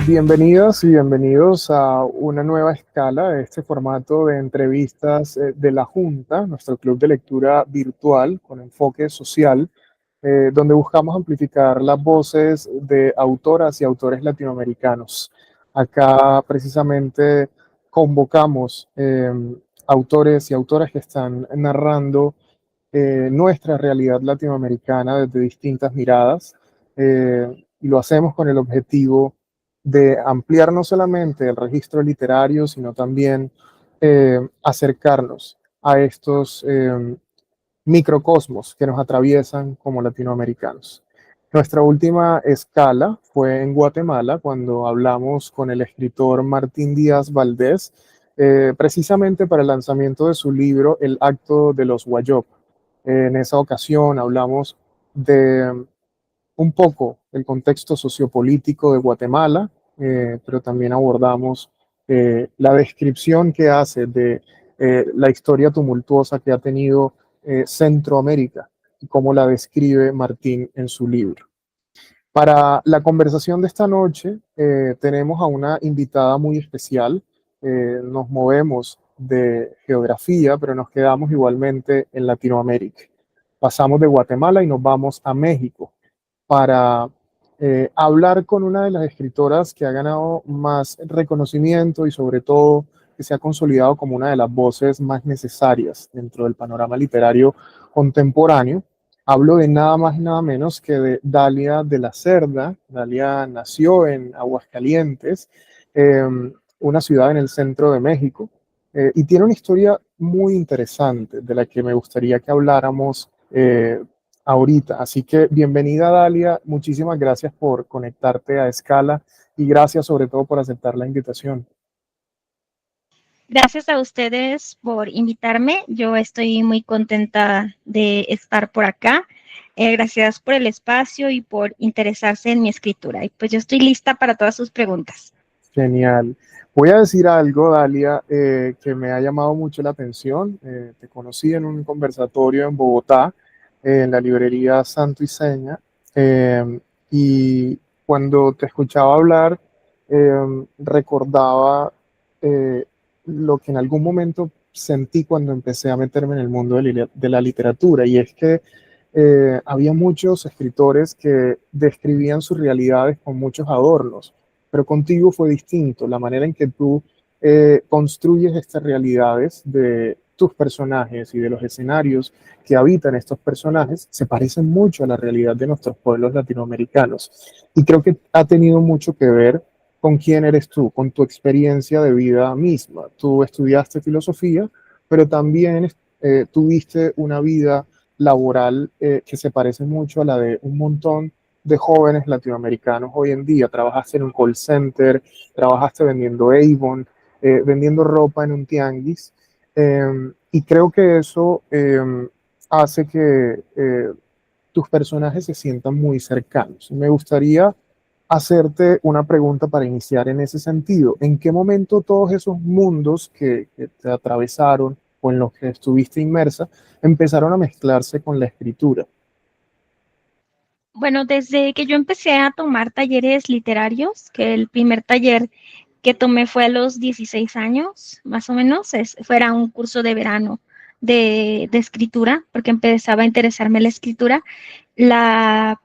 Bienvenidas y bienvenidos a una nueva escala de este formato de entrevistas de la Junta, nuestro club de lectura virtual con enfoque social, donde buscamos amplificar las voces de autoras y autores latinoamericanos. Acá precisamente convocamos autores y autoras que están narrando nuestra realidad latinoamericana desde distintas miradas, y lo hacemos con el objetivo de ampliar no solamente el registro literario, sino también acercarnos a estos microcosmos que nos atraviesan como latinoamericanos. Nuestra última escala fue en Guatemala, cuando hablamos con el escritor Martín Díaz Valdés, precisamente para el lanzamiento de su libro El acto de los Guayop. En esa ocasión hablamos de un poco el contexto sociopolítico de Guatemala, pero también abordamos la descripción que hace de la historia tumultuosa que ha tenido Centroamérica y cómo la describe Martín en su libro. Para la conversación de esta noche tenemos a una invitada muy especial. Nos movemos de geografía, pero nos quedamos igualmente en Latinoamérica. Pasamos de Guatemala y nos vamos a México para hablar con una de las escritoras que ha ganado más reconocimiento y sobre todo que se ha consolidado como una de las voces más necesarias dentro del panorama literario contemporáneo. Hablo de nada más y nada menos que de Dalia de la Cerda. Dalia nació en Aguascalientes, eh, una ciudad en el centro de México, y tiene una historia muy interesante de la que me gustaría que habláramos ahorita. Así que bienvenida, Dalia. Muchísimas gracias por conectarte a Escala y gracias sobre todo por aceptar la invitación. Gracias a ustedes por invitarme. Yo estoy muy contenta de estar por acá. Gracias por el espacio y por interesarse en mi escritura. Y pues yo estoy lista para todas sus preguntas. Genial. Voy a decir algo, Dalia, que me ha llamado mucho la atención. Te conocí en un conversatorio en Bogotá, en la librería Santo y Seña, y cuando te escuchaba hablar, recordaba eh, lo que en algún momento sentí cuando empecé a meterme en el mundo de la literatura, y es que había muchos escritores que describían sus realidades con muchos adornos, pero contigo fue distinto. La manera en que tú construyes estas realidades de tus personajes y de los escenarios que habitan estos personajes se parecen mucho a la realidad de nuestros pueblos latinoamericanos. Y creo que ha tenido mucho que ver con quién eres tú, con tu experiencia de vida misma. Tú estudiaste filosofía, pero también tuviste una vida laboral que se parece mucho a la de un montón de jóvenes latinoamericanos hoy en día. Trabajaste en un call center, trabajaste vendiendo Avon, vendiendo ropa en un tianguis, y creo que eso hace que tus personajes se sientan muy cercanos. Me gustaría hacerte una pregunta para iniciar en ese sentido. ¿En qué momento todos esos mundos que te atravesaron o en los que estuviste inmersa empezaron a mezclarse con la escritura? Bueno, desde que yo empecé a tomar talleres literarios, que el primer taller que tomé fue a los 16 años, más o menos, fuera un curso de verano de escritura, porque empezaba a interesarme la escritura. La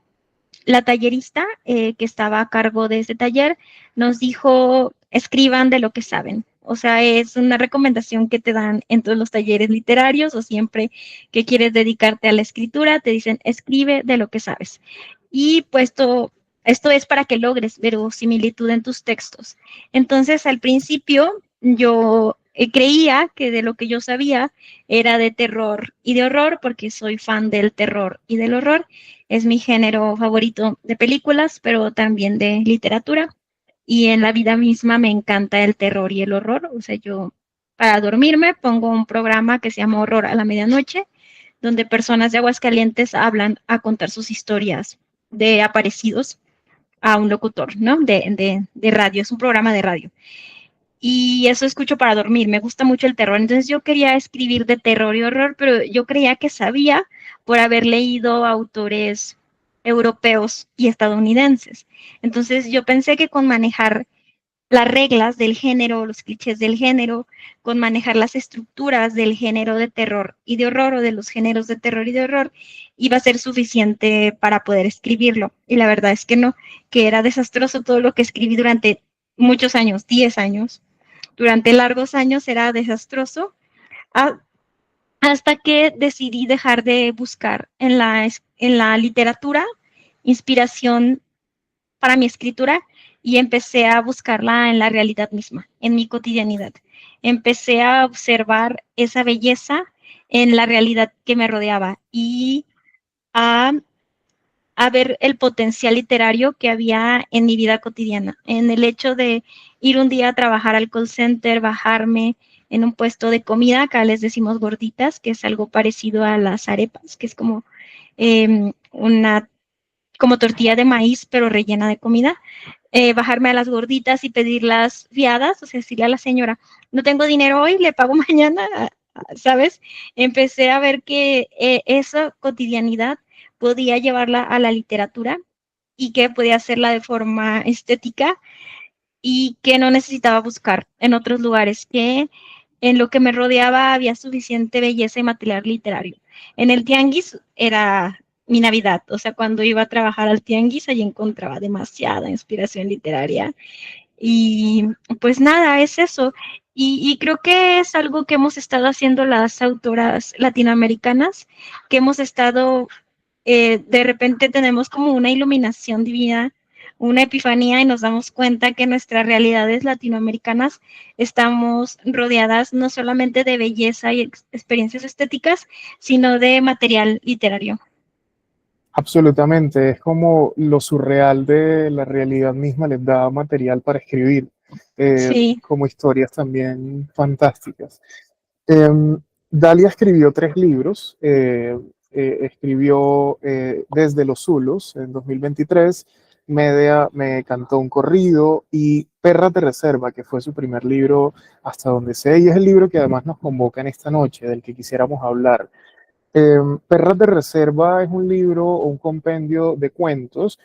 la tallerista que estaba a cargo de ese taller nos dijo, escriban de lo que saben. O sea, es una recomendación que te dan en todos los talleres literarios o siempre que quieres dedicarte a la escritura, te dicen, escribe de lo que sabes. Y pues esto es para que logres verosimilitud en tus textos. Entonces, al principio yo creía que de lo que yo sabía era de terror y de horror, porque soy fan del terror y del horror. Es mi género favorito de películas, pero también de literatura. Y en la vida misma me encanta el terror y el horror. O sea, yo para dormirme pongo un programa que se llama Horror a la Medianoche, donde personas de Aguascalientes hablan a contar sus historias de aparecidos a un locutor, ¿no? De radio, es un programa de radio. Y eso escucho para dormir, me gusta mucho el terror. Entonces yo quería escribir de terror y horror, pero yo creía que sabía por haber leído autores europeos y estadounidenses. Entonces yo pensé que con manejar las reglas del género, los clichés del género, con manejar las estructuras del género de terror y de horror o de los géneros de terror y de horror, iba a ser suficiente para poder escribirlo. Y la verdad es que no, que era desastroso todo lo que escribí durante muchos años, 10 años. Durante largos años era desastroso, hasta que decidí dejar de buscar en la literatura inspiración para mi escritura y empecé a buscarla en la realidad misma, en mi cotidianidad. Empecé a observar esa belleza en la realidad que me rodeaba y a, a ver el potencial literario que había en mi vida cotidiana, en el hecho de ir un día a trabajar al call center, bajarme en un puesto de comida, acá les decimos gorditas, que es algo parecido a las arepas, que es como una como tortilla de maíz, pero rellena de comida, bajarme a las gorditas y pedirlas fiadas, o sea, decirle a la señora, no tengo dinero hoy, le pago mañana, ¿sabes? Empecé a ver que esa cotidianidad podía llevarla a la literatura y que podía hacerla de forma estética y que no necesitaba buscar en otros lugares, que en lo que me rodeaba había suficiente belleza y material literario. En el tianguis era mi Navidad, o sea, cuando iba a trabajar al tianguis, allí encontraba demasiada inspiración literaria. Y pues nada, es eso. Y creo que es algo que hemos estado haciendo las autoras latinoamericanas, que hemos estado, de repente tenemos como una iluminación divina, una epifanía y nos damos cuenta que nuestras realidades latinoamericanas estamos rodeadas no solamente de belleza y experiencias estéticas, sino de material literario. Absolutamente, es como lo surreal de la realidad misma les da material para escribir, Sí, como historias también fantásticas. Eh, Dalia escribió tres libros. Escribió Desde los Zulos en 2023, Medea me cantó un corrido y Perras de Reserva, que fue su primer libro hasta donde sé, y es el libro que además nos convoca en esta noche, del que quisiéramos hablar. Perras de Reserva es un libro o un compendio de cuentos,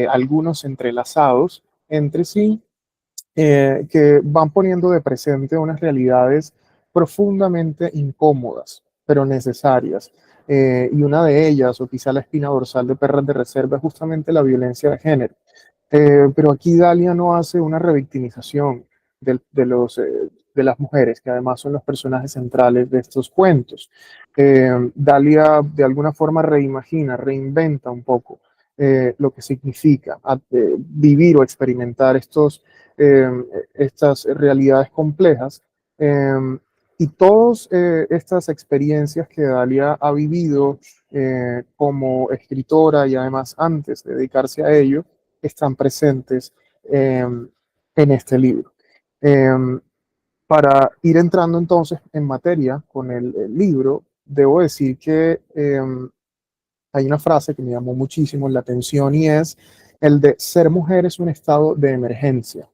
algunos entrelazados entre sí, que van poniendo de presente unas realidades profundamente incómodas, pero necesarias. Y una de ellas, o quizá la espina dorsal de Perras de Reserva, es justamente la violencia de género. Pero aquí Dalia no hace una revictimización de las mujeres, que además son los personajes centrales de estos cuentos. Dalia de alguna forma reimagina, reinventa un poco lo que significa vivir o experimentar eh, estas realidades complejas. eh, y todas estas experiencias que Dalia ha vivido como escritora y además antes de dedicarse a ello, están presentes en este libro. Eh, para ir entrando entonces en materia con el libro, debo decir que hay una frase que me llamó muchísimo la atención y es el de ser mujer es un estado de emergencia.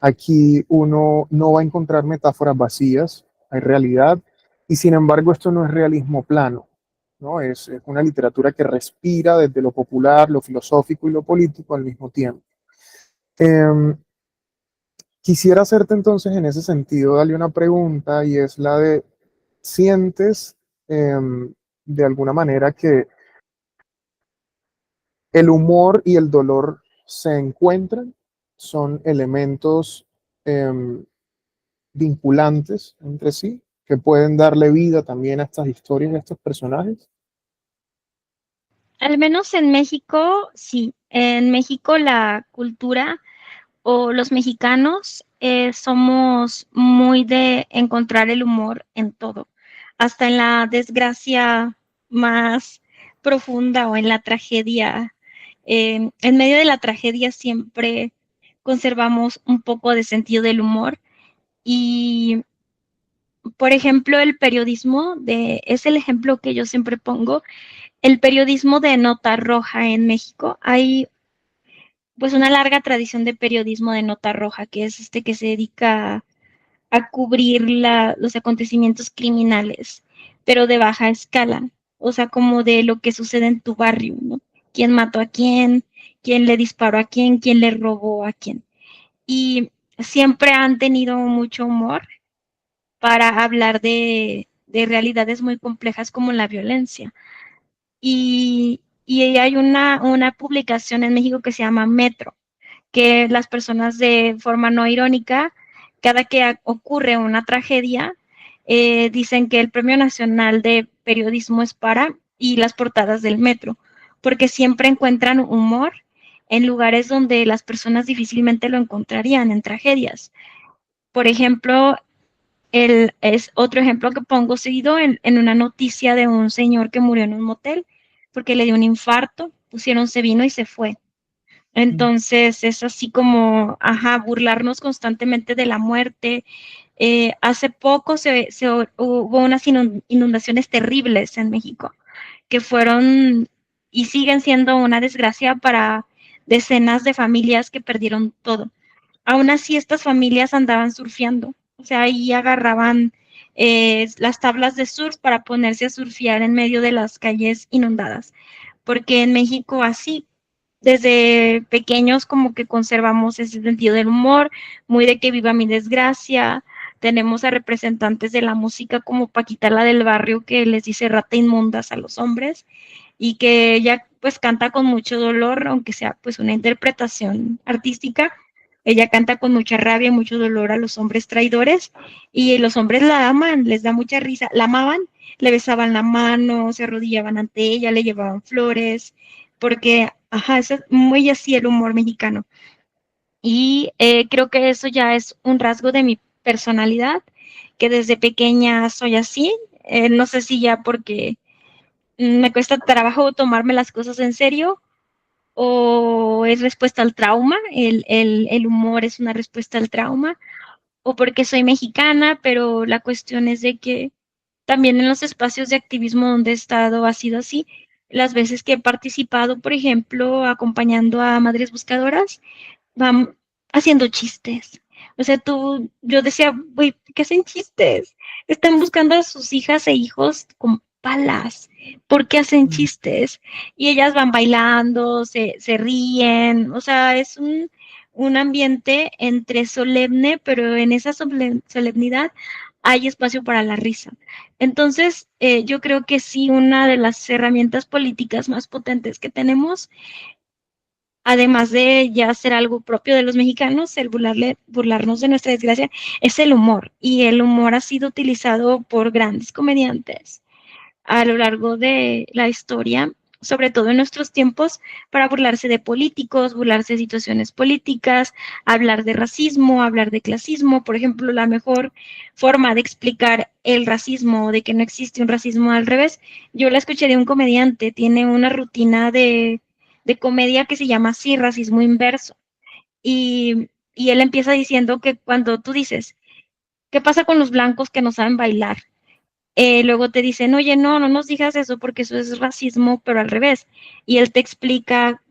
Aquí uno no va a encontrar metáforas vacías, hay realidad, y sin embargo esto no es realismo plano, ¿no? Es una literatura que respira desde lo popular, lo filosófico y lo político al mismo tiempo. Eh, Quisiera hacerte entonces en ese sentido, darle una pregunta y es la de, ¿sientes de alguna manera que el humor y el dolor se encuentran? ¿Son elementos em, vinculantes entre sí que pueden darle vida también a estas historias, a estos personajes? al menos en México, sí. En México la cultura o los mexicanos somos muy de encontrar el humor en todo, hasta en la desgracia más profunda o en la tragedia. En medio de la tragedia siempre conservamos un poco de sentido del humor y, por ejemplo, el periodismo es el ejemplo que yo siempre pongo, el periodismo de nota roja en México. Hay pues una larga tradición de periodismo de nota roja, que es este que se dedica a cubrir los acontecimientos criminales, pero de baja escala, o sea, como de lo que sucede en tu barrio, ¿no? quién mató a quién le disparó a quién le robó a quién. Y siempre han tenido mucho humor para hablar de realidades muy complejas como la violencia. Y hay una publicación en México que se llama Metro, que las personas de forma no irónica, cada que ocurre una tragedia, dicen que el Premio Nacional de Periodismo es para y las portadas del Metro, porque siempre encuentran humor en lugares donde las personas difícilmente lo encontrarían, en tragedias. Por ejemplo, es otro ejemplo que pongo seguido en una noticia de un señor que murió en un motel porque le dio un infarto, pusieronse vino y se fue. Entonces es así como, ajá, burlarnos constantemente de la muerte. Hace poco hubo unas inundaciones terribles en México que fueron y siguen siendo una desgracia para decenas de familias que perdieron todo. Aún así, estas familias andaban surfeando, o sea, ahí agarraban las tablas de surf para ponerse a surfear en medio de las calles inundadas, porque en México así, desde pequeños como que conservamos ese sentido del humor, muy de que viva mi desgracia. Tenemos a representantes de la música como Paquita la del barrio que les dice rata inmundas a los hombres y que ella pues canta con mucho dolor, aunque sea pues una interpretación artística. Ella canta con mucha rabia y mucho dolor a los hombres traidores y los hombres la aman, les da mucha risa, la amaban, le besaban la mano, se arrodillaban ante ella, le llevaban flores, porque, ajá, es muy así el humor mexicano. Y creo que eso ya es un rasgo de mi personalidad, que desde pequeña soy así. No sé si ya porque me cuesta trabajo tomarme las cosas en serio o es respuesta al trauma, el humor es una respuesta al trauma, o porque soy mexicana, pero la cuestión es de que también en los espacios de activismo donde he estado ha sido así. Las veces que he participado, por ejemplo, acompañando a madres buscadoras, van haciendo chistes. O sea, yo decía, güey, ¿qué hacen chistes? Están buscando a sus hijas e hijos con palas. ¿Por qué hacen chistes? Y ellas van bailando, se ríen. O sea, es un ambiente entre solemne, pero en esa solemnidad hay espacio para la risa. Entonces, yo creo que sí, una de las herramientas políticas más potentes que tenemos además de ya ser algo propio de los mexicanos, el burlarnos de nuestra desgracia, es el humor. Y el humor ha sido utilizado por grandes comediantes a lo largo de la historia, sobre todo en nuestros tiempos, para burlarse de políticos, burlarse de situaciones políticas, hablar de racismo, hablar de clasismo. Por ejemplo, la mejor forma de explicar el racismo o de que no existe un racismo al revés, yo la escuché de un comediante, tiene una rutina de comedia que se llama así, racismo inverso. Y él empieza diciendo que cuando tú dices, ¿qué pasa con los blancos que no saben bailar? Luego te dicen, oye, no nos digas eso porque eso es racismo, pero al revés. Y él te explica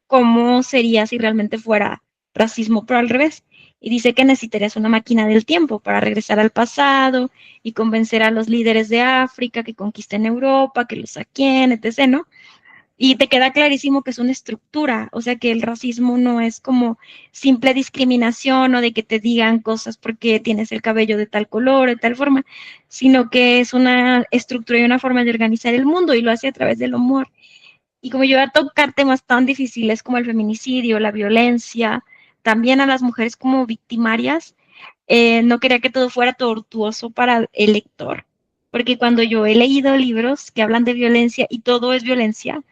cómo sería si realmente fuera racismo, pero al revés. Y dice que necesitarías una máquina del tiempo para regresar al pasado y convencer a los líderes de África que conquisten Europa, que los saquen, etc., ¿no? Y te queda clarísimo que es una estructura, o sea que el racismo no es como simple discriminación o de que te digan cosas porque tienes el cabello de tal color o de tal forma, sino que es una estructura y una forma de organizar el mundo y lo hace a través del humor. Y como yo voy a tocar temas tan difíciles como el feminicidio, la violencia, también a las mujeres como victimarias, no quería que todo fuera tortuoso para el lector, porque cuando yo he leído libros que hablan de violencia y todo es violencia,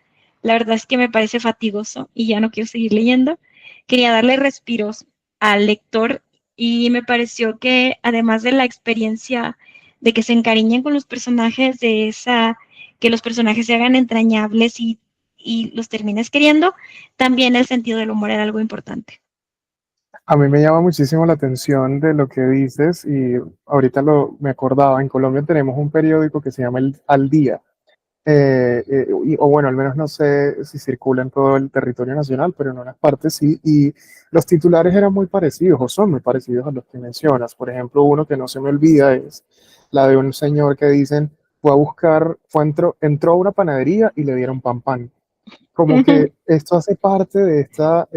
la verdad es que me parece fatigoso y ya no quiero seguir leyendo. Quería darle respiros al lector y me pareció que además de la experiencia de que se encariñen con los personajes, que los personajes se hagan entrañables y los termines queriendo, también el sentido del humor era algo importante. A mí me llama muchísimo la atención de lo que dices y ahorita me acordaba, en Colombia tenemos un periódico que se llama El Al Día, o bueno, al menos no sé si circula en todo el territorio nacional, pero en unas partes sí, y los titulares eran muy parecidos o son muy parecidos a los que mencionas. Por ejemplo, uno que no se me olvida es la de un señor que dicen, entró a una panadería y le dieron pan pan. como que esto hace parte de esta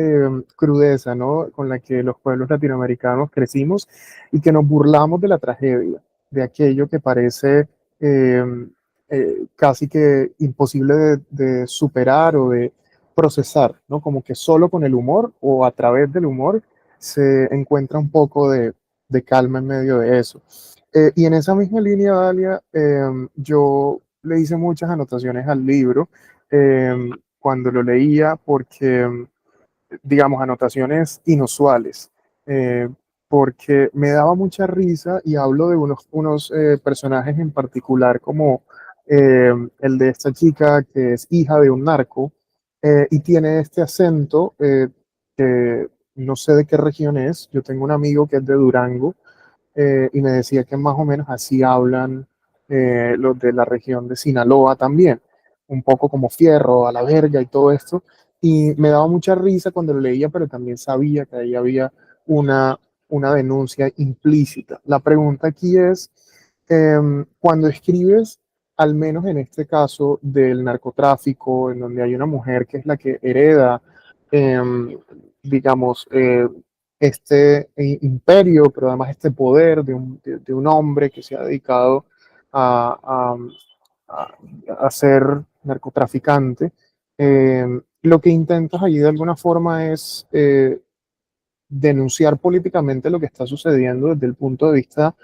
crudeza, ¿no? Con la que los pueblos latinoamericanos crecimos y que nos burlamos de la tragedia, de aquello que parece eh, casi que imposible de superar o de procesar, ¿no? Como que solo con el humor o a través del humor se encuentra un poco de calma en medio de eso. Y en esa misma línea, Dalia, yo le hice muchas anotaciones al libro. Cuando lo leía porque, digamos, anotaciones inusuales, eh, porque me daba mucha risa y hablo de unos personajes en particular como el de esta chica que es hija de un narco y tiene este acento que no sé de qué región es. Yo tengo un amigo que es de Durango y me decía que más o menos así hablan los de la región de Sinaloa también, un poco como fierro, a la verga y todo esto. Y me daba mucha risa cuando lo leía, pero también sabía que ahí había una, una denuncia implícita. La pregunta aquí es, cuando escribes, al menos en este caso del narcotráfico, en donde hay una mujer que es la que hereda, digamos, este imperio, pero además este poder de un hombre que se ha dedicado a, a, a ser narcotraficante. Lo que intentas allí de alguna forma es denunciar políticamente lo que está sucediendo desde el punto de vista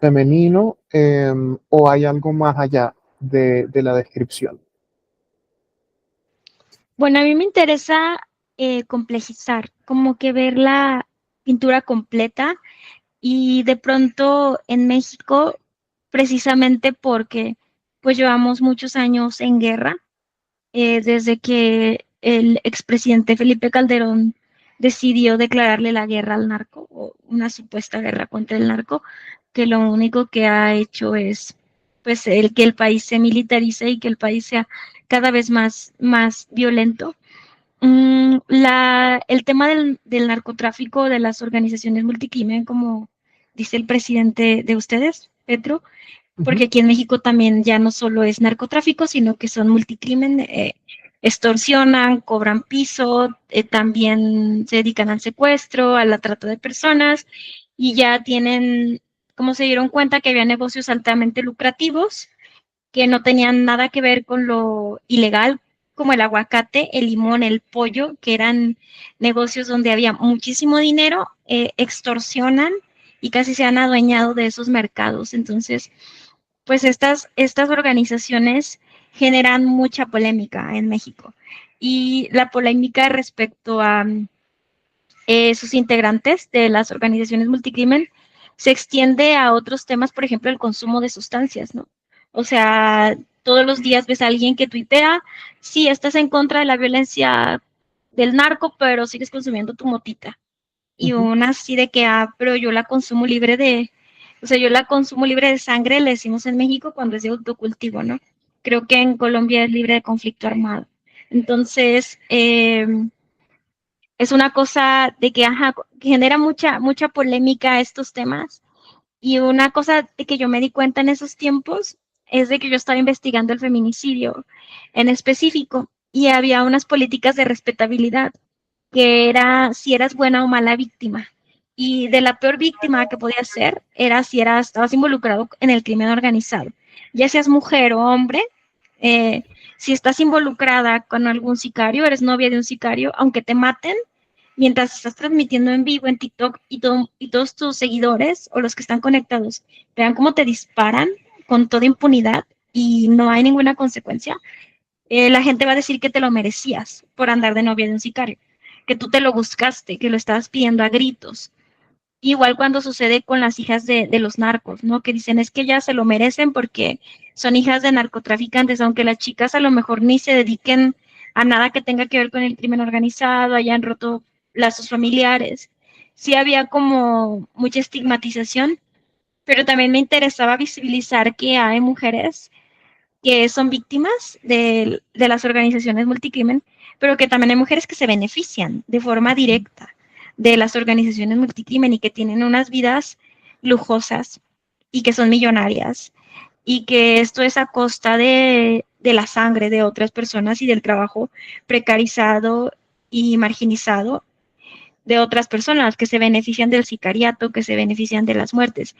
femenino o hay algo más allá de la descripción. Bueno, a mí me interesa complejizar, como que ver la pintura completa y de pronto en México, precisamente porque pues llevamos muchos años en guerra, desde que el expresidente Felipe Calderón decidió declararle la guerra al narco, o una supuesta guerra contra el narco, que lo único que ha hecho es pues el que el país se militarice y que el país sea cada vez más violento. El tema del narcotráfico, de las organizaciones multicrimen, como dice el presidente de ustedes, Petro, Uh -huh, porque aquí en México también ya no solo es narcotráfico, sino que son multicrimen, extorsionan, cobran piso, también se dedican al secuestro, a la trata de personas y ya tienen, como se dieron cuenta que había negocios altamente lucrativos que no tenían nada que ver con lo ilegal, como el aguacate, el limón, el pollo, que eran negocios donde había muchísimo dinero, extorsionan y casi se han adueñado de esos mercados. Entonces, pues estas organizaciones generan mucha polémica en México. Y la polémica respecto a sus integrantes de las organizaciones multicrimen se extiende a otros temas, por ejemplo, el consumo de sustancias, ¿no? O sea, todos los días ves a alguien que tuitea, sí, estás en contra de la violencia del narco, pero sigues consumiendo tu motita. uh Y -huh. una así de que, pero yo la consumo libre de, o sea, yo la consumo libre de sangre, le decimos en México cuando es de autocultivo, ¿no? Creo que en Colombia es libre de conflicto armado. Entonces, es una cosa de que, ajá, genera mucha polémica estos temas. Y una cosa de que yo me di cuenta en esos tiempos es de que yo estaba investigando el feminicidio en específico y había unas políticas de respetabilidad que era si eras buena o mala víctima. Y de la peor víctima que podías ser era si estabas involucrado en el crimen organizado. Ya seas mujer o hombre, eh, si estás involucrada con algún sicario, eres novia de un sicario, aunque te maten, mientras estás transmitiendo en vivo en TikTok y todos tus seguidores o los que están conectados vean cómo te disparan con toda impunidad y no hay ninguna consecuencia, la gente va a decir que te lo merecías por andar de novia de un sicario, que tú te lo buscaste, que lo estabas pidiendo a gritos. Igual cuando sucede con las hijas de los narcos, ¿no? Que dicen es que ellas se lo merecen porque son hijas de narcotraficantes, aunque las chicas a lo mejor ni se dediquen a nada que tenga que ver con el crimen organizado, hayan roto lazos familiares. Sí había como mucha estigmatización, pero también me interesaba visibilizar que hay mujeres que son víctimas de las organizaciones multicrimen, pero que también hay mujeres que se benefician de forma directa de las organizaciones multicrimen y que tienen unas vidas lujosas y que son millonarias y que esto es a costa de la sangre de otras personas y del trabajo precarizado y marginizado de otras personas que se benefician del sicariato, que se benefician de las muertes.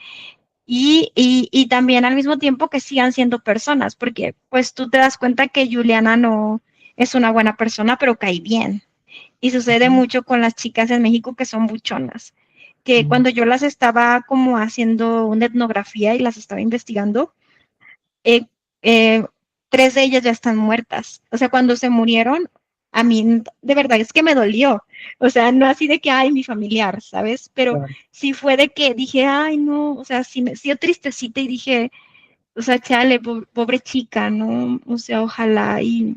Y también al mismo tiempo que sigan siendo personas, porque pues tú te das cuenta que Juliana no es una buena persona, pero cae bien. Y sucede Ujú, mucho con las chicas en México que son buchonas, que ujú, cuando yo las estaba como haciendo una etnografía y las estaba investigando, eh, eh, tres de ellas ya están muertas. O sea, cuando se murieron, a mí de verdad es que me dolió. O sea, no así de que, ay, mi familiar, ¿sabes? Pero claro. sí fue de que dije, ay, no, o sea, sí me dio tristecita y dije, o sea, chale, pobre chica, ¿no? O sea, ojalá y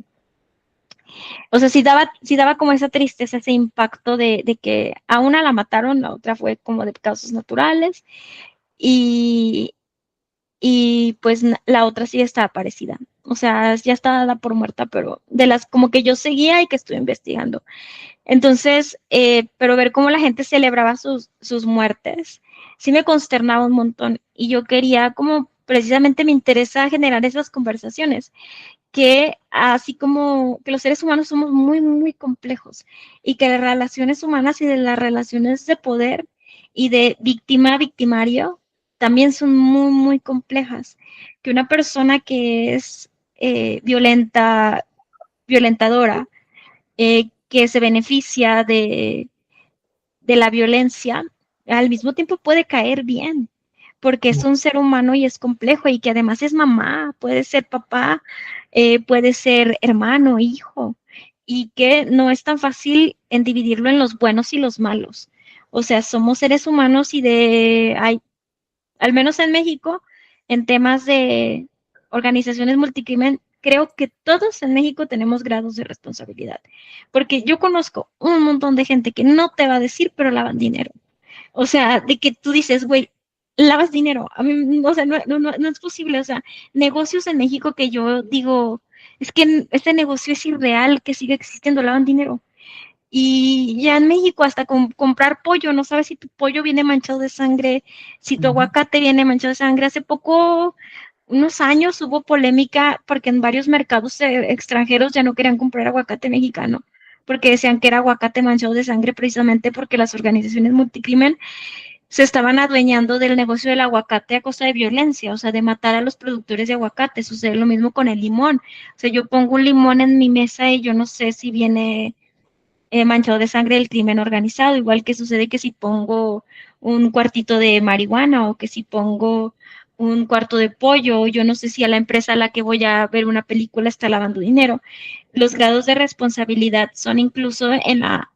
o sea, sí daba como esa tristeza, ese impacto de que a una la mataron, la otra fue como de causas naturales y, y pues la otra sí está aparecida. O sea, ya está dada por muerta, pero de las como que yo seguía y que estuve investigando. Entonces, pero ver cómo la gente celebraba sus muertes, sí me consternaba un montón y yo quería como precisamente me interesa generar esas conversaciones que así como que los seres humanos somos muy, muy complejos y que las relaciones humanas y de las relaciones de poder y de víctima a victimario también son muy, muy complejas. Que una persona que es violentadora, que se beneficia de la violencia, al mismo tiempo puede caer bien, porque es un ser humano y es complejo y que además es mamá, puede ser papá, puede ser hermano, hijo, y que no es tan fácil en dividirlo en los buenos y los malos. O sea, somos seres humanos y hay, al menos en México, en temas de organizaciones multicrimen, creo que todos en México tenemos grados de responsabilidad, porque yo conozco un montón de gente que no te va a decir, pero lavan dinero. O sea, de que tú dices, güey, lavas dinero. A mí, o sea, no es posible. O sea, negocios en México que yo digo, es que este negocio es irreal, que sigue existiendo, lavan dinero. Y ya en México, hasta comprar pollo, no sabes si tu pollo viene manchado de sangre, si tu Ujú. aguacate viene manchado de sangre. Hace poco, unos años, hubo polémica porque en varios mercados extranjeros ya no querían comprar aguacate mexicano, porque decían que era aguacate manchado de sangre precisamente porque las organizaciones multicrimen se estaban adueñando del negocio del aguacate a costa de violencia, o sea, de matar a los productores de aguacate. Sucede lo mismo con el limón. O sea, yo pongo un limón en mi mesa y yo no sé si viene manchado de sangre del crimen organizado, igual que sucede que si pongo un cuartito de marihuana o que si pongo un cuarto de pollo, yo no sé si a la empresa a la que voy a ver una película está lavando dinero. Los grados de responsabilidad son incluso en la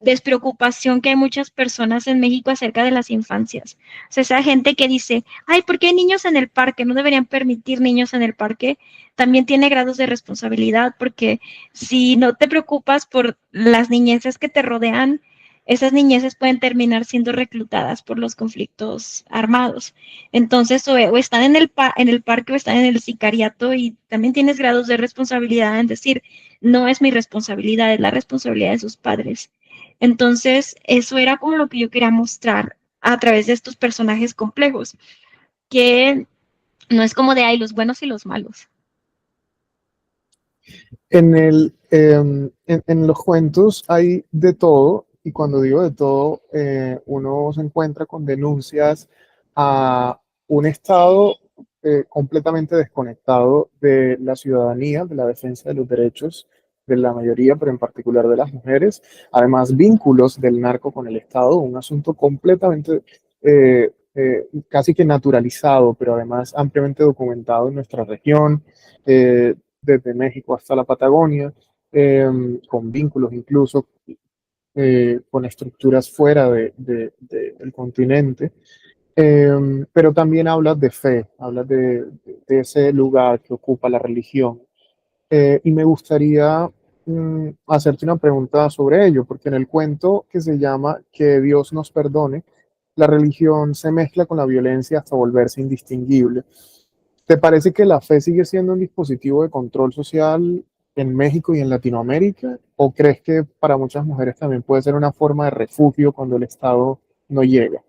despreocupación que hay muchas personas en México acerca de las infancias. O sea, esa gente que dice, ay, ¿por qué hay niños en el parque? No deberían permitir niños en el parque. También tiene grados de responsabilidad porque si no te preocupas por las niñeces que te rodean, esas niñeces pueden terminar siendo reclutadas por los conflictos armados. Entonces, o están en el parque o están en el sicariato y también tienes grados de responsabilidad en decir, no es mi responsabilidad, es la responsabilidad de sus padres. Entonces, eso era como lo que yo quería mostrar a través de estos personajes complejos, que no es como de, hay los buenos y los malos. En los cuentos hay de todo, y cuando digo de todo, uno se encuentra con denuncias a un Estado completamente desconectado de la ciudadanía, de la defensa de los derechos de la mayoría, pero en particular de las mujeres. Además, vínculos del narco con el Estado, un asunto completamente casi que naturalizado, pero además ampliamente documentado en nuestra región. Desde México hasta la Patagonia, eh, con vínculos incluso con estructuras fuera del continente. Pero también hablas de fe, hablas de ese lugar que ocupa la religión. Y me gustaría hacerte una pregunta sobre ello, porque en el cuento que se llama Que Dios nos perdone, la religión se mezcla con la violencia hasta volverse indistinguible. ¿Te parece que la fe sigue siendo un dispositivo de control social en México y en Latinoamérica? ¿O crees que para muchas mujeres también puede ser una forma de refugio cuando el Estado no llega?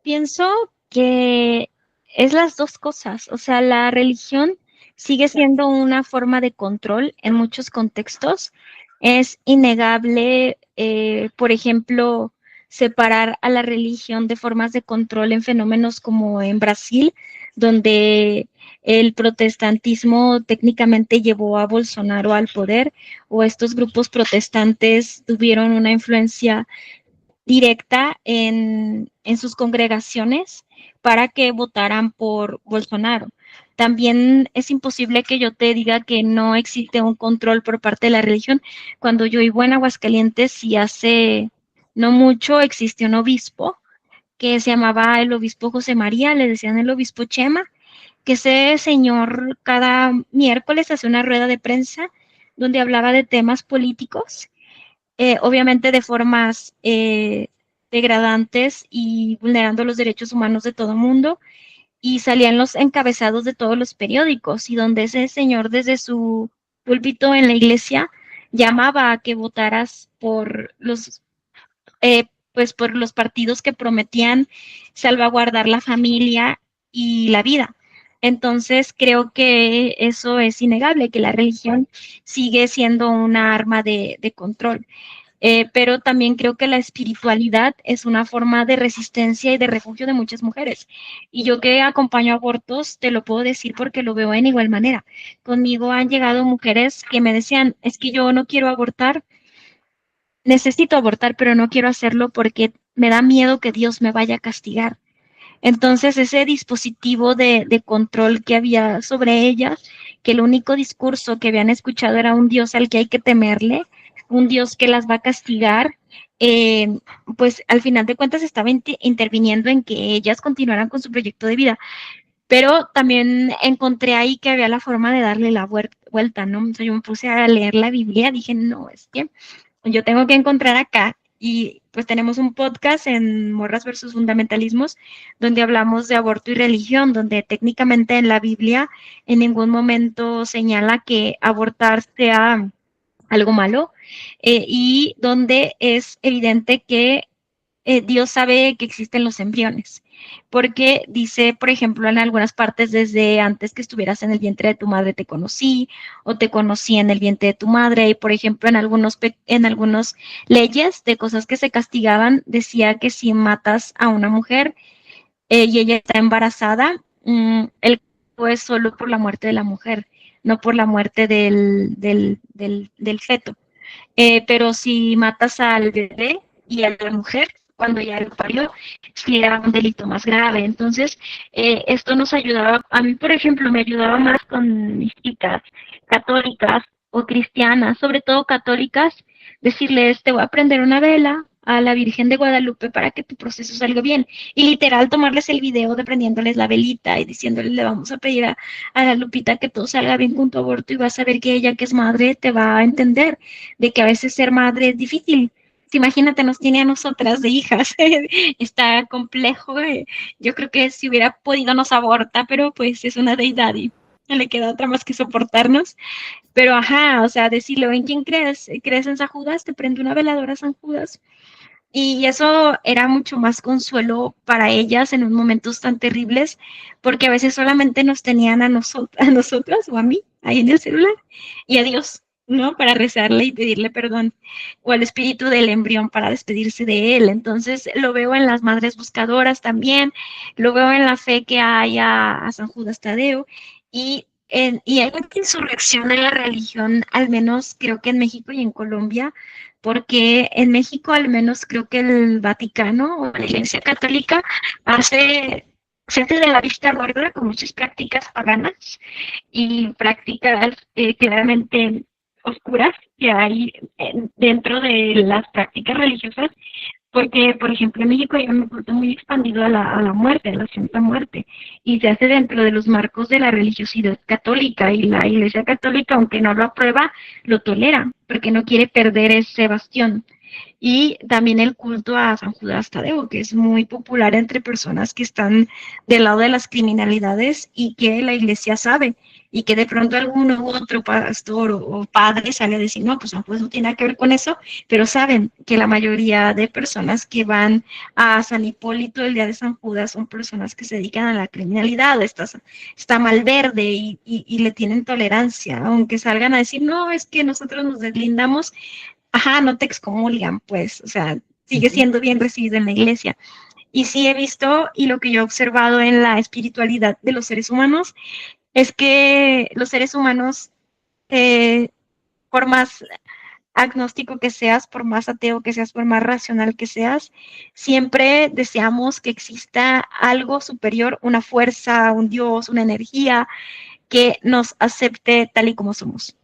Pienso que es las dos cosas. O sea, la religión sigue siendo una forma de control en muchos contextos. Es innegable, por ejemplo, separar a la religión de formas de control en fenómenos como en Brasil, donde el protestantismo técnicamente llevó a Bolsonaro al poder, o estos grupos protestantes tuvieron una influencia directa en sus congregaciones para que votaran por Bolsonaro. También es imposible que yo te diga que no existe un control por parte de la religión. Cuando yo vivo en Aguascalientes y hace no mucho existió un obispo que se llamaba el obispo José María, le decían el obispo Chema, que ese señor cada miércoles hace una rueda de prensa donde hablaba de temas políticos, obviamente de formas degradantes y vulnerando los derechos humanos de todo el mundo, y salían los encabezados de todos los periódicos, y donde ese señor desde su púlpito en la iglesia llamaba a que votaras por por los partidos que prometían salvaguardar la familia y la vida. Entonces, creo que eso es innegable, que la religión sigue siendo una arma de control. Pero también creo que la espiritualidad es una forma de resistencia y de refugio de muchas mujeres. Y yo que acompaño abortos, te lo puedo decir porque lo veo en igual manera. Conmigo han llegado mujeres que me decían, es que yo no quiero abortar, necesito abortar, pero no quiero hacerlo porque me da miedo que Dios me vaya a castigar. Entonces, ese dispositivo de control que había sobre ellas, que el único discurso que habían escuchado era un Dios al que hay que temerle, un Dios que las va a castigar, eh, pues al final de cuentas estaba interviniendo en que ellas continuaran con su proyecto de vida. Pero también encontré ahí que había la forma de darle la vuelta, ¿no? O sea, yo me puse a leer la Biblia, dije, no, es que yo tengo que encontrar acá. Y pues tenemos un podcast en Morras versus Fundamentalismos, donde hablamos de aborto y religión, donde técnicamente en la Biblia en ningún momento señala que abortar sea algo malo, y donde es evidente que Dios sabe que existen los embriones, porque dice, por ejemplo, en algunas partes, desde antes que estuvieras en el vientre de tu madre te conocí, o te conocí en el vientre de tu madre, y por ejemplo, en algunos leyes de cosas que se castigaban, decía que si matas a una mujer y ella está embarazada, el castigo es solo por la muerte de la mujer, no por la muerte del feto. Pero si matas al bebé y a la mujer, cuando ya lo parió, sí era un delito más grave. Entonces, esto nos ayudaba, a mí, por ejemplo, me ayudaba más con mis chicas católicas o cristianas, sobre todo católicas, decirles, te voy a prender una vela a la Virgen de Guadalupe para que tu proceso salga bien. Y literal tomarles el video de prendiéndoles la velita y diciéndoles, le vamos a pedir a la Lupita que todo salga bien con tu aborto, y vas a ver que ella, que es madre, te va a entender de que a veces ser madre es difícil. Imagínate, nos tiene a nosotras de hijas, está complejo. Yo creo que si hubiera podido nos aborta, pero pues es una deidad y no le queda otra más que soportarnos. Pero ajá, o sea, decirle, ¿en quién crees? ¿Crees en San Judas? Te prende una veladora San Judas. Y eso era mucho más consuelo para ellas en unos momentos tan terribles, porque a veces solamente nos tenían a nosotras o a mí ahí en el celular, y a Dios, ¿no? Para rezarle y pedirle perdón, o al espíritu del embrión para despedirse de él. Entonces lo veo en las madres buscadoras también, lo veo en la fe que hay a San Judas Tadeo, y hay una insurrección de la religión, al menos creo que en México y en Colombia, porque en México al menos creo que el Vaticano o la Iglesia Católica hace, se hace de la vista gorda con muchas prácticas paganas y prácticas claramente oscuras que hay dentro de las prácticas religiosas, porque, por ejemplo, en México hay un culto muy expandido a la muerte, a la Santa Muerte, y se hace dentro de los marcos de la religiosidad católica, y la Iglesia Católica, aunque no lo aprueba, lo tolera, porque no quiere perder ese bastión. Y también el culto a San Judas Tadeo, que es muy popular entre personas que están del lado de las criminalidades y que la Iglesia sabe y que de pronto alguno u otro pastor o padre sale a decir, no, pues no tiene nada que ver con eso, pero saben que la mayoría de personas que van a San Hipólito el día de San Judas son personas que se dedican a la criminalidad, está Malverde y le tienen tolerancia, aunque salgan a decir, no, es que nosotros nos deslindamos, ajá, no te excomulgan, pues, o sea, sigue Ujú. siendo bien recibido en la iglesia. Y sí he visto, y lo que yo he observado en la espiritualidad de los seres humanos, es que los seres humanos, eh, por más agnóstico que seas, por más ateo que seas, por más racional que seas, siempre deseamos que exista algo superior, una fuerza, un Dios, una energía que nos acepte tal y como somos.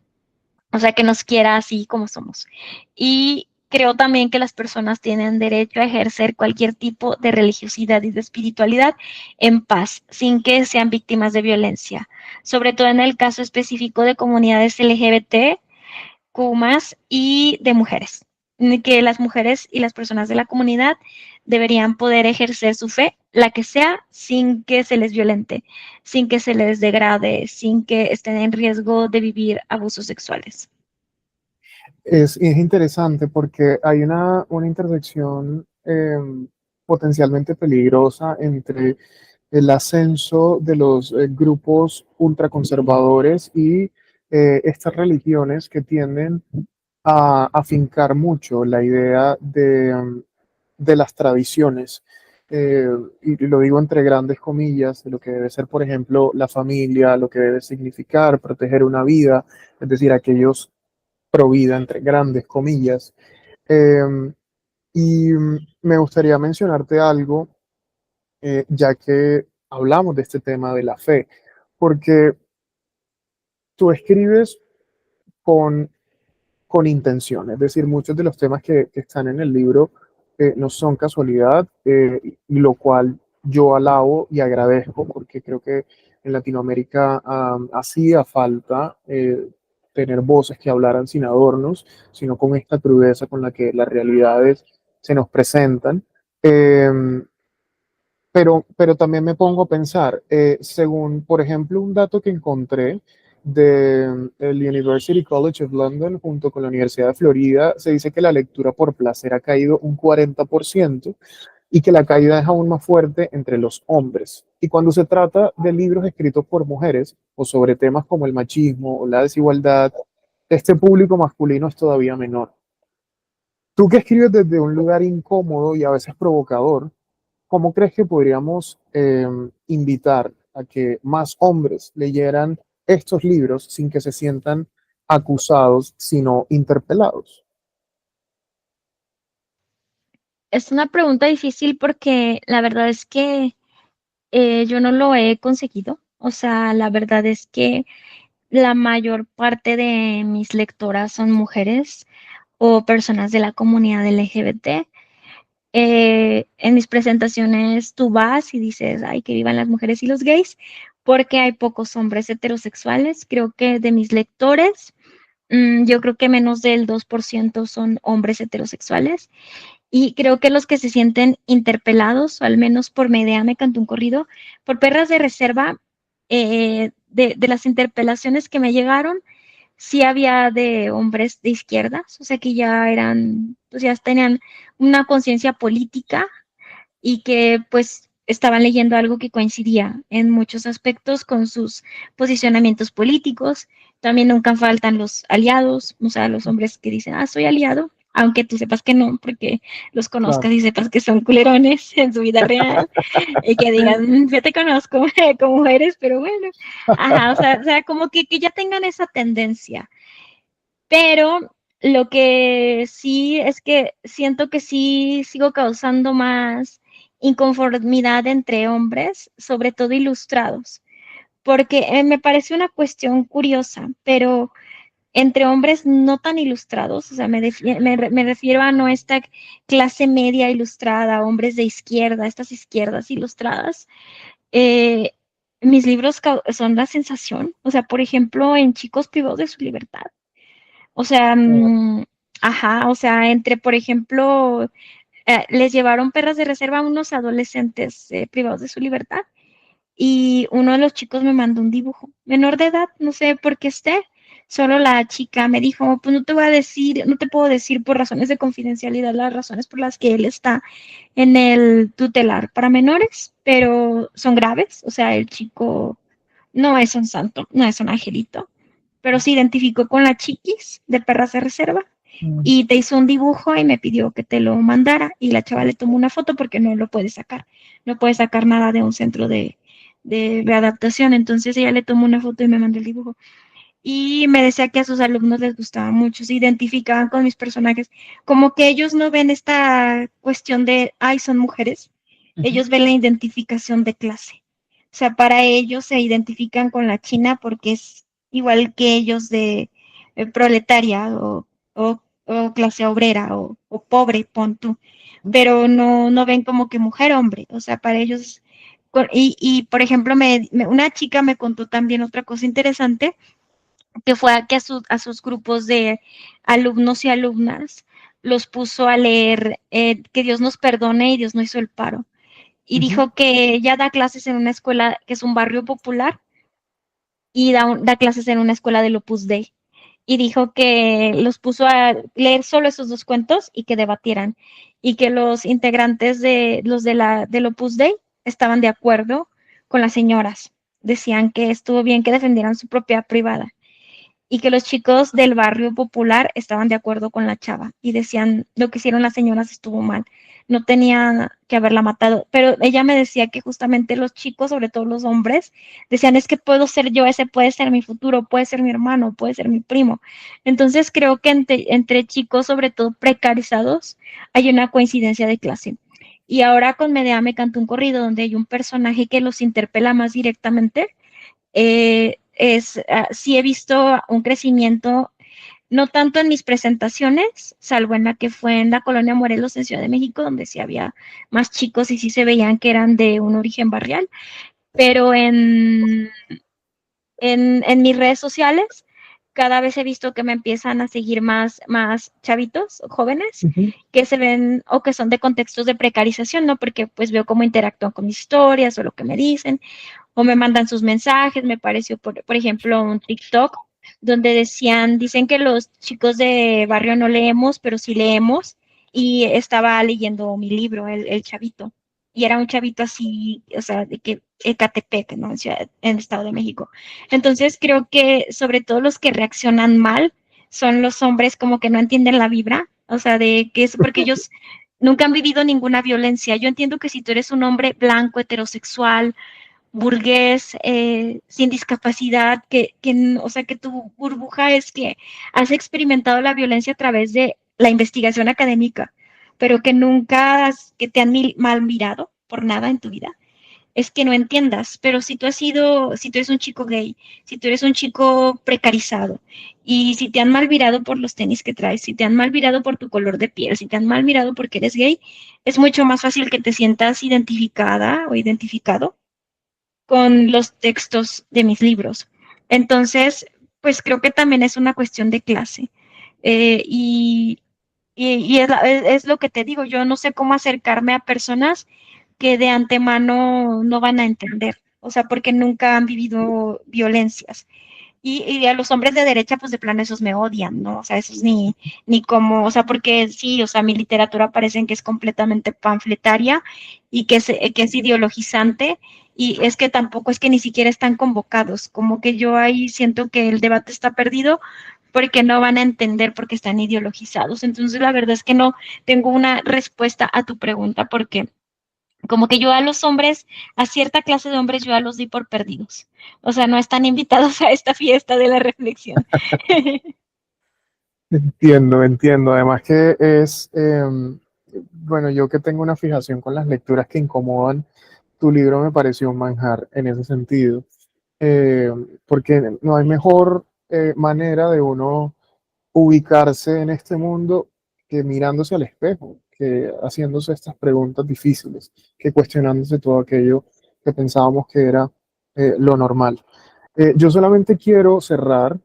O sea, que nos quiera así como somos. Y creo también que las personas tienen derecho a ejercer cualquier tipo de religiosidad y de espiritualidad en paz, sin que sean víctimas de violencia, sobre todo en el caso específico de comunidades LGBT, Q+, y de mujeres, que las mujeres y las personas de la comunidad deberían poder ejercer su fe, la que sea, sin que se les violente, sin que se les degrade, sin que estén en riesgo de vivir abusos sexuales. Es interesante porque hay una intersección potencialmente peligrosa entre el ascenso de los grupos ultraconservadores y estas religiones que tienden a afincar mucho la idea de las tradiciones. Eh, y lo digo entre grandes comillas, de lo que debe ser, por ejemplo, la familia, lo que debe significar proteger una vida, es decir, aquellos pro vida, entre grandes comillas. Eh, y me gustaría mencionarte algo, ya que hablamos de este tema de la fe, porque tú escribes con intención. Es decir, muchos de los temas que están en el libro no son casualidad, y lo cual yo alabo y agradezco, porque creo que en Latinoamérica hacía falta tener voces que hablaran sin adornos, sino con esta crudeza con la que las realidades se nos presentan. Eh, pero también me pongo a pensar, según, por ejemplo, un dato que encontré del University College of London junto con la Universidad de Florida, se dice que la lectura por placer ha caído un 40% y que la caída es aún más fuerte entre los hombres. Y cuando se trata de libros escritos por mujeres o sobre temas como el machismo o la desigualdad, este público masculino es todavía menor. Tú que escribes desde un lugar incómodo y a veces provocador, ¿cómo crees que podríamos invitar a que más hombres leyeran estos libros sin que se sientan acusados, sino interpelados? Es una pregunta difícil porque la verdad es que yo no lo he conseguido. O sea, la verdad es que la mayor parte de mis lectoras son mujeres o personas de la comunidad LGBT. En mis presentaciones tú vas y dices, ay, que vivan las mujeres y los gays, porque hay pocos hombres heterosexuales. Creo que de mis lectores, yo creo que menos del 2% son hombres heterosexuales. Y creo que los que se sienten interpelados, o al menos por Medea me cantó un corrido, por Perras de Reserva, de las interpelaciones que me llegaron, sí había de hombres de izquierdas, o sea que ya eran, pues ya tenían una conciencia política y que pues estaban leyendo algo que coincidía en muchos aspectos con sus posicionamientos políticos. También nunca faltan los aliados, o sea, los hombres que dicen, soy aliado, aunque tú sepas que no, porque los conozcas Claro. y sepas que son culerones en su vida real, y que digan, yo te conozco como eres, pero bueno, ajá, o sea como que ya tengan esa tendencia. Pero lo que sí es que siento que sí sigo causando más inconformidad entre hombres, sobre todo ilustrados, porque me parece una cuestión curiosa, pero entre hombres no tan ilustrados, o sea, me refiero a no esta clase media ilustrada, hombres de izquierda, estas izquierdas ilustradas, eh, mis libros son la sensación, o sea, por ejemplo, en Chicos privados de su libertad. O sea, ajá, o sea, entre, por ejemplo, les llevaron perras de reserva a unos adolescentes privados de su libertad y uno de los chicos me mandó un dibujo, menor de edad, no sé por qué esté, solo la chica me dijo, pues no te voy a decir, no te puedo decir por razones de confidencialidad las razones por las que él está en el tutelar para menores, pero son graves, o sea, el chico no es un santo, no es un angelito, pero se identificó con la chiquis de Perras de Reserva Mm. y te hizo un dibujo y me pidió que te lo mandara y la chava le tomó una foto porque no lo puede sacar, no puede sacar nada de un centro de readaptación, entonces ella le tomó una foto y me mandó el dibujo. Y me decía que a sus alumnos les gustaba mucho, se identificaban con mis personajes, como que ellos no ven esta cuestión de, ay, son mujeres, Ujú. ellos ven la identificación de clase. O sea, para ellos se identifican con la China porque es igual que ellos de proletaria o clase obrera o pobre, pon tú, pero no ven como que mujer, hombre, o sea, para ellos, y por ejemplo, una chica me contó también otra cosa interesante, que fue a que a sus grupos de alumnos y alumnas los puso a leer que Dios nos perdone y Dios no hizo el paro. Y Ujú. dijo que ella da clases en una escuela que es un barrio popular y da clases en una escuela del Opus Dei. Y dijo que los puso a leer solo esos dos cuentos y que debatieran. Y que los integrantes de los de del Opus Dei estaban de acuerdo con las señoras. Decían que estuvo bien que defendieran su propiedad privada y que los chicos del barrio popular estaban de acuerdo con la chava y decían lo que hicieron las señoras estuvo mal, no tenía que haberla matado, pero ella me decía que justamente los chicos, sobre todo los hombres, decían es que puedo ser yo, ese puede ser mi futuro, puede ser mi hermano, puede ser mi primo. Entonces creo que entre chicos, sobre todo precarizados, hay una coincidencia de clase. Y ahora con Medea me cantó un corrido donde hay un personaje que los interpela más directamente, sí he visto un crecimiento, no tanto en mis presentaciones, salvo en la que fue en la Colonia Morelos en Ciudad de México, donde sí había más chicos y sí se veían que eran de un origen barrial, pero en mis redes sociales cada vez he visto que me empiezan a seguir más chavitos, jóvenes, Ujú. que se ven o que son de contextos de precarización, ¿no? Porque pues veo cómo interactúan con mis historias o lo que me dicen o me mandan sus mensajes. Me pareció, por ejemplo, un TikTok donde dicen que los chicos de barrio no leemos, pero sí leemos, y estaba leyendo mi libro, el chavito, y era un chavito así, o sea, de que Ecatepec, ¿no? En el Estado de México. Entonces creo que sobre todo los que reaccionan mal son los hombres como que no entienden la vibra, o sea, de que es porque ellos nunca han vivido ninguna violencia. Yo entiendo que si tú eres un hombre blanco, heterosexual, burgués, sin discapacidad, o sea, que tu burbuja es que has experimentado la violencia a través de la investigación académica, pero que nunca que te han mal mirado por nada en tu vida. Es que no entiendas, pero si tú eres un chico gay, si tú eres un chico precarizado, y si te han mal mirado por los tenis que traes, si te han mal mirado por tu color de piel, si te han mal mirado porque eres gay, es mucho más fácil que te sientas identificada o identificado con los textos de mis libros. Entonces, pues creo que también es una cuestión de clase. Eh, y es lo que te digo, yo no sé cómo acercarme a personas que de antemano no van a entender, o sea, porque nunca han vivido violencias. Y a los hombres de derecha, pues de plano esos me odian, ¿no? O sea, esos ni como, o sea, porque sí, o sea, mi literatura parecen que es completamente panfletaria y que es ideologizante, y es que tampoco es que ni siquiera están convocados, como que yo ahí siento que el debate está perdido porque no van a entender porque están ideologizados. Entonces, la verdad es que no tengo una respuesta a tu pregunta porque como que yo a los hombres, a cierta clase de hombres, yo ya los di por perdidos. O sea, no están invitados a esta fiesta de la reflexión. Entiendo, entiendo. Además que bueno, yo que tengo una fijación con las lecturas que incomodan, tu libro me pareció un manjar en ese sentido. Eh, Porque no hay mejor manera de uno ubicarse en este mundo que mirándose al espejo, que haciéndose estas preguntas difíciles, que cuestionándose todo aquello que pensábamos que era lo normal. Yo solamente quiero cerrar,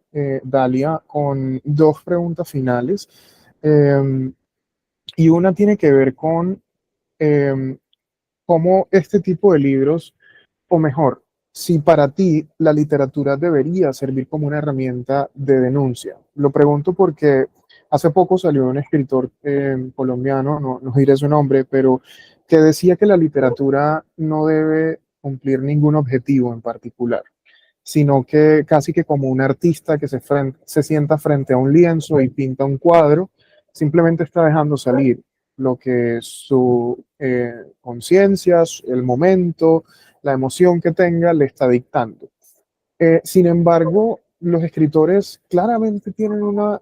Dalia, con dos preguntas finales. Eh, y una tiene que ver con eh, cómo este tipo de libros, o mejor, si para ti la literatura debería servir como una herramienta de denuncia. Lo pregunto porque hace poco salió un escritor colombiano, no diré su nombre, pero que decía que la literatura no debe cumplir ningún objetivo en particular, sino que casi que como un artista que se sienta frente a un lienzo y pinta un cuadro, simplemente está dejando salir lo que su conciencia, el momento, la emoción que tenga le está dictando. Sin embargo, los escritores claramente tienen una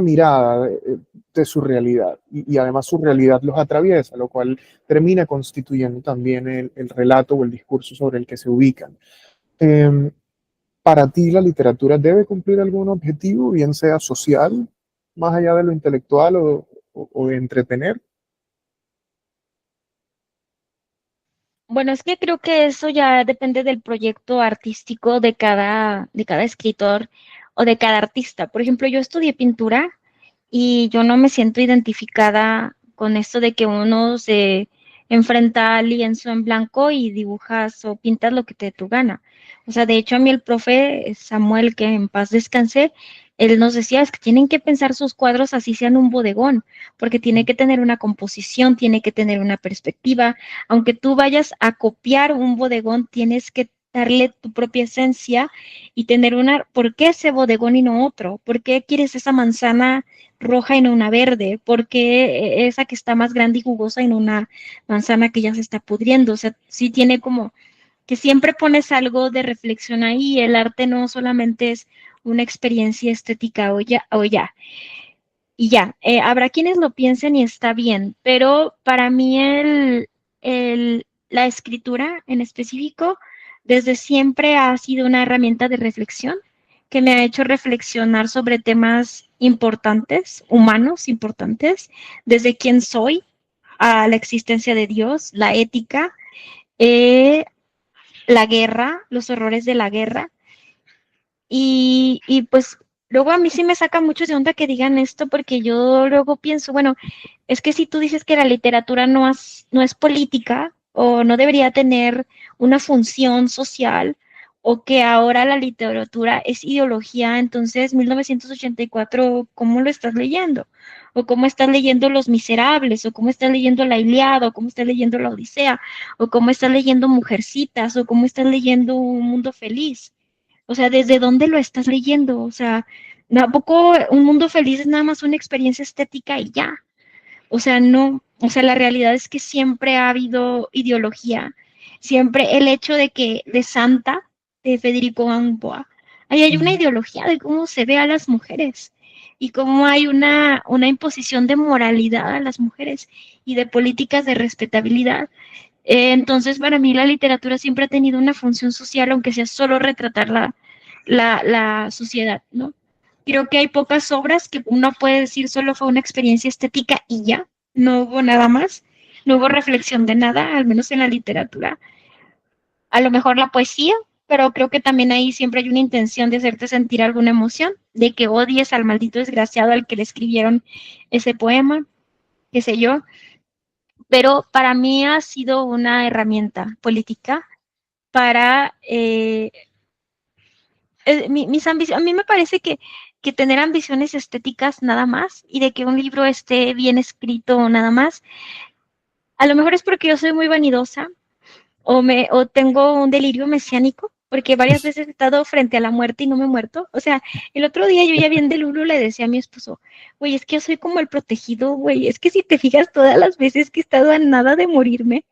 mirada de su realidad y además su realidad los atraviesa, lo cual termina constituyendo también el relato o el discurso sobre el que se ubican. Eh, ¿Para ti la literatura debe cumplir algún objetivo, bien sea social, más allá de lo intelectual o de entretener? Bueno, es que creo que eso ya depende del proyecto artístico de cada escritor o de cada artista. Por ejemplo, yo estudié pintura y yo no me siento identificada con esto de que uno se enfrenta al lienzo en blanco y dibujas o pintas lo que te dé tu gana. O sea, de hecho a mí el profe Samuel, que en paz descanse, él nos decía es que tienen que pensar sus cuadros así sean un bodegón, porque tiene que tener una composición, tiene que tener una perspectiva. Aunque tú vayas a copiar un bodegón, tienes que darle tu propia esencia y tener una, ¿por qué ese bodegón y no otro? ¿Por qué quieres esa manzana roja y no una verde? ¿Por qué esa que está más grande y jugosa y no una manzana que ya se está pudriendo? O sea, sí tiene como que siempre pones algo de reflexión ahí. El arte no solamente es una experiencia estética o ya. Y ya, habrá quienes lo piensen y está bien, pero para mí la escritura en específico desde siempre ha sido una herramienta de reflexión que me ha hecho reflexionar sobre temas importantes, humanos importantes, desde quién soy a la existencia de Dios, la ética, eh, la guerra, los horrores de la guerra. Y pues luego a mí sí me saca mucho de onda que digan esto porque yo luego pienso, bueno, es que si tú dices que la literatura no es política o no debería tener una función social o que ahora la literatura es ideología, entonces 1984, ¿cómo lo estás leyendo? O cómo estás leyendo Los Miserables, o cómo estás leyendo La Ilíada, o cómo estás leyendo La Odisea, o cómo estás leyendo Mujercitas, o cómo estás leyendo Un Mundo Feliz. O sea, ¿desde dónde lo estás leyendo? O sea, tampoco Un Mundo Feliz es nada más una experiencia estética y ya. O sea, no, o sea, la realidad es que siempre ha habido ideología, siempre el hecho de que de Santa, de Federico Gamboa, ahí hay una ideología de cómo se ve a las mujeres y cómo hay una imposición de moralidad a las mujeres y de políticas de respetabilidad. Entonces, para mí la literatura siempre ha tenido una función social, aunque sea solo retratar la sociedad, ¿no? Creo que hay pocas obras que uno puede decir solo fue una experiencia estética y ya, no hubo nada más, no hubo reflexión de nada, al menos en la literatura. A lo mejor la poesía, pero creo que también ahí siempre hay una intención de hacerte sentir alguna emoción, de que odies al maldito desgraciado al que le escribieron ese poema, qué sé yo, pero para mí ha sido una herramienta política para mis ambiciones. A mí me parece que tener ambiciones estéticas nada más y de que un libro esté bien escrito nada más, a lo mejor es porque yo soy muy vanidosa o tengo un delirio mesiánico, porque varias veces he estado frente a la muerte y no me he muerto. O sea, el otro día yo ya bien del uno le decía a mi esposo, güey, es que yo soy como el protegido, güey, es que si te fijas todas las veces que he estado a nada de morirme,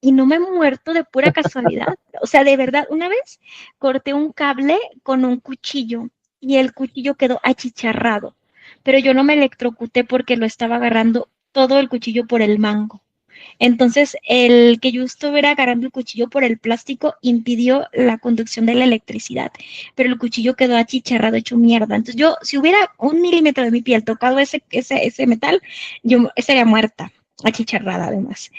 y no me he muerto de pura casualidad. O sea, de verdad, una vez corté un cable con un cuchillo y el cuchillo quedó achicharrado, pero yo no me electrocuté porque lo estaba agarrando todo el cuchillo por el mango. Entonces, el que yo estuviera agarrando el cuchillo por el plástico impidió la conducción de la electricidad, pero el cuchillo quedó achicharrado, hecho mierda. Entonces, yo, si hubiera un milímetro de mi piel tocado ese metal, yo estaría muerta, achicharrada además.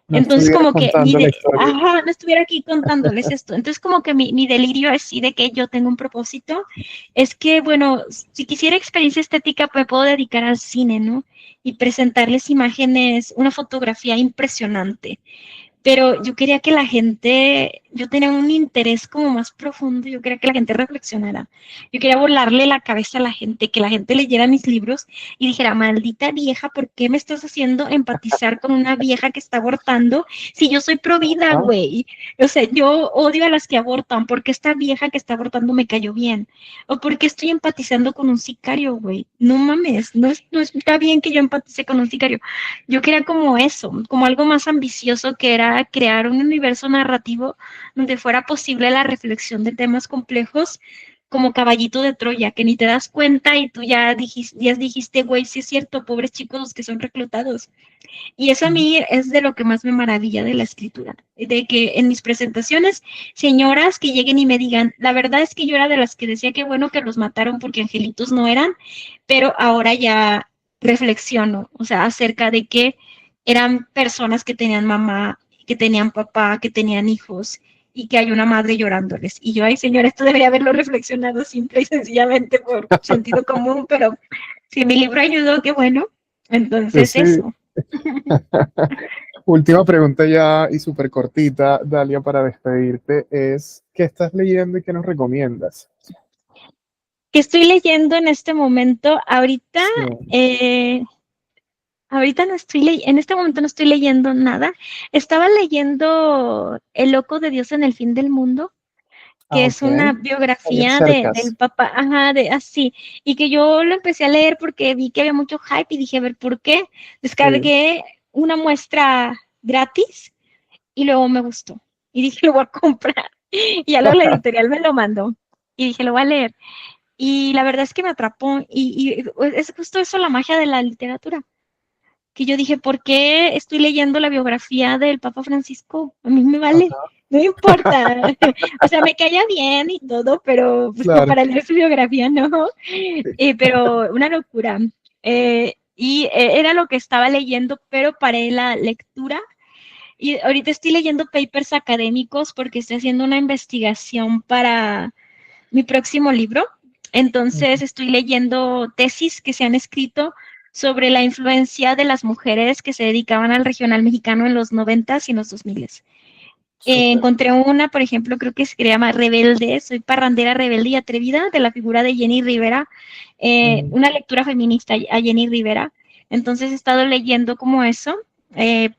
No Entonces, estuvieras como que contando la historia. ajá, no estuviera aquí contándoles esto. Entonces, como que mi delirio así de que yo tengo un propósito, es que, bueno, si quisiera experiencia estética, pues puedo dedicar al cine, ¿no? Y presentarles imágenes, una fotografía impresionante. pero yo quería que la gente, yo tenía un interés como más profundo, yo quería que la gente reflexionara, yo quería volarle la cabeza a la gente, que la gente leyera mis libros y dijera, maldita vieja, ¿por qué me estás haciendo empatizar con una vieja que está abortando si yo soy pro vida, Ajá. güey? O sea, yo odio a las que abortan, porque esta vieja que está abortando me cayó bien, o porque estoy empatizando con un sicario, güey. No mames, no está bien que yo empatice con un sicario. Yo quería como eso, como algo más ambicioso, que era crear un universo narrativo donde fuera posible la reflexión de temas complejos como caballito de Troya, que ni te das cuenta y tú ya dijiste, güey, sí es cierto, pobres chicos los que son reclutados. Y eso a mí es de lo que más me maravilla de la escritura, de que en mis presentaciones, señoras que lleguen y me digan, la verdad es que yo era de las que decía que bueno que los mataron porque angelitos no eran, pero ahora ya reflexiono, o sea, acerca de que eran personas que tenían mamá, que tenían papá, que tenían hijos y que hay una madre llorándoles. Y yo, ay, señora, esto debería haberlo reflexionado simple y sencillamente por sentido común, pero si mi libro ayudó, qué bueno. Pues Entonces, sí. eso. Última pregunta ya y súper cortita, Dalia, para despedirte, es ¿qué estás leyendo y qué nos recomiendas? ¿Qué estoy leyendo en este momento? Sí. Ahorita no en este momento no estoy leyendo nada. Estaba leyendo El loco de Dios en el fin del mundo, Ah, que es ok. una Ahí biografía del cercas. papá, ajá, de así, y que yo lo empecé a leer porque vi que había mucho hype y dije, a ver, ¿por qué? Sí. Descargué una muestra gratis y luego me gustó. Y dije, lo voy a comprar. Y ya luego la editorial me lo mandó. Y dije, lo voy a leer. Y la verdad es que me atrapó. Y es justo eso la magia de la literatura. Que yo dije, ¿por qué estoy leyendo la biografía del Papa Francisco? A mí me vale, Ajá, no me importa. O sea, me caía bien y todo, pero pues como claro. para leer su biografía, no. Sí. Pero una locura. Era lo que estaba leyendo, pero paré la lectura. Y ahorita estoy leyendo papers académicos porque estoy haciendo una investigación para mi próximo libro. Entonces estoy leyendo tesis que se han escrito sobre la influencia de las mujeres que se dedicaban al regional mexicano en los 90s y en los 2000s. Súper. Encontré una, por ejemplo, creo que se llama Rebelde, soy parrandera rebelde y atrevida, de la figura de Jenny Rivera, Mm. una lectura feminista a Jenny Rivera. Entonces he estado leyendo como eso, eh,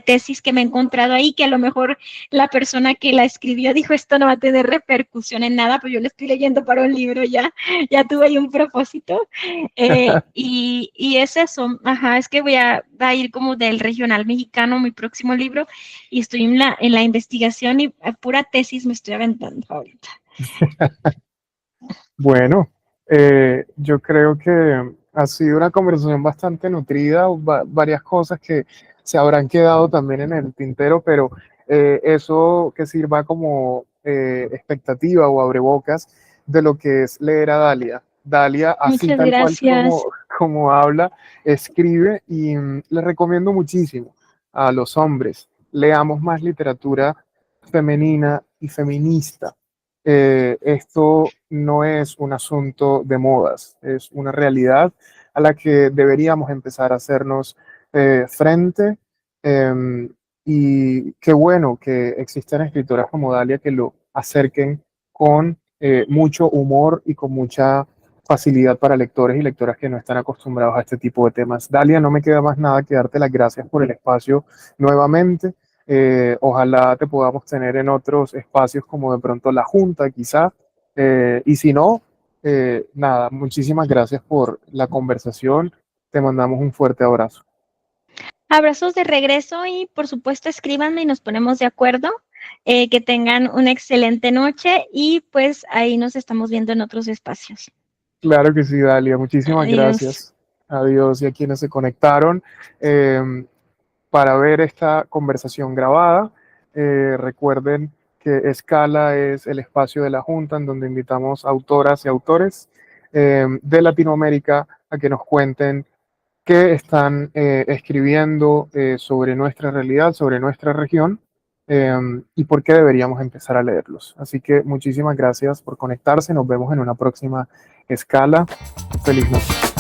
tesis que me he encontrado ahí, que a lo mejor la persona que la escribió dijo esto no va a tener repercusión en nada, pero yo lo estoy leyendo para un libro ya, ya tuve ahí un propósito. Y es eso, ajá, es que va a ir como del regional mexicano, mi próximo libro, y estoy en la investigación y a pura tesis me estoy aventando ahorita. Bueno, yo creo que ha sido una conversación bastante nutrida, varias cosas que se habrán quedado también en el tintero, pero eso que sirva como expectativa o abrebocas de lo que es leer a Dalia. Dalia, así Muchas tal cual gracias. como habla, escribe y les recomiendo muchísimo a los hombres, leamos más literatura femenina y feminista. Esto no es un asunto de modas, es una realidad a la que deberíamos empezar a hacernos frente. eh, y qué bueno que existen escritoras como Dalia que lo acerquen con mucho humor y con mucha facilidad para lectores y lectoras que no están acostumbrados a este tipo de temas. Dalia, no me queda más nada que darte las gracias por el espacio nuevamente. Ojalá te podamos tener en otros espacios como de pronto la Junta, quizá. Y si no, nada, muchísimas gracias por la conversación. Te mandamos un fuerte abrazo. Abrazos de regreso y por supuesto escríbanme y nos ponemos de acuerdo. Que tengan una excelente noche y pues ahí nos estamos viendo en otros espacios. Claro que sí, Dalia. Muchísimas Adiós. gracias. Adiós y a quienes se conectaron para ver esta conversación grabada. Recuerden que Escala es el espacio de la Junta en donde invitamos autoras y autores de Latinoamérica a que nos cuenten qué están escribiendo sobre nuestra realidad, sobre nuestra región eh, y por qué deberíamos empezar a leerlos. Así que muchísimas gracias por conectarse. Nos vemos en una próxima escala. Feliz noche.